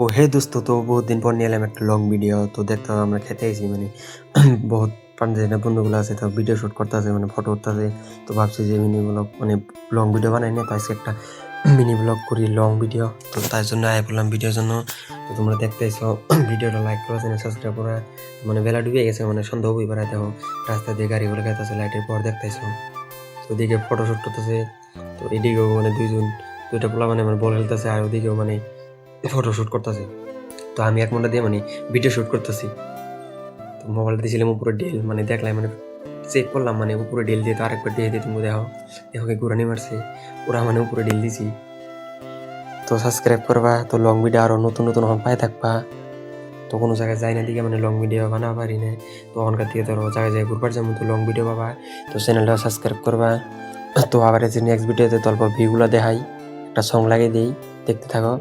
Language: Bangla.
ও হে দোস্ত, তো বহুত দিন পর নিয়ে এলাম একটা লং ভিডিও। তো দেখতে আমরা খেতে আইছি মানে বহুত পাঞ্জাবি বন্ধুগুলো আছে, তো ভিডিও শুট করতেছে, মানে ফটো উঠতেছে। তো ভাবছি যে মিনি ব্লগ মানে লং ভিডিও বানাই না, তো আজকে একটা মিনি ব্লগ করি লং ভিডিও। তো তার জন্য আয় বললাম ভিডিওর জন্য। তো তোমরা দেখতেইছো, ভিডিওটা লাইক করা চ্যানেল সাবস্ক্রাইব করা। মানে বেলা ডুবে গেছে, মানে সন্ধ্যা হয়ে বেড়ায় দেখো রাস্তা দিয়ে গাড়িগুলো গেতেছে, লাইটের পর দেখতেইছো। তো ওদিকে ফটো শুট করতেছে, তো এদিকেও মানে দুইটা পোলা মানে বল খেলতেছে, আর ওদিকেও মানে ফটো শুট করতেছে। তো আমি এক মনটা দিয়ে মানে ভিডিও শুট করতেছি। তো মোবাইলটা দিয়েছিলাম উপরে ডেল, মানে দেখলাম মানে চেক করলাম, মানে উপরে ডেল দিয়ে। তো আরেকবার দিয়ে দিয়ে তুমি দেখো দেখো কি ঘুরানি মারছে, ওরা মানে উপরে ডেল দিছি। তো সাবস্ক্রাইব করবা, তো লং ভিডিও আরও নতুন নতুন হন পাই থাকবা। তো কোনো জায়গায় যাই না দিকে মানে লং ভিডিও বানাতে পারি না। তো ওখানকার থেকে ধরো জায়গায় যায় ঘুরবার যেমন তো লং ভিডিও পাবা। তো চ্যানেলটা সাবস্ক্রাইব করবা। তো আবার নেক্সট ভিডিওতে অল্প ভিউগুলো দেখাই, একটা সং লাগিয়ে দিই, দেখতে থাকো।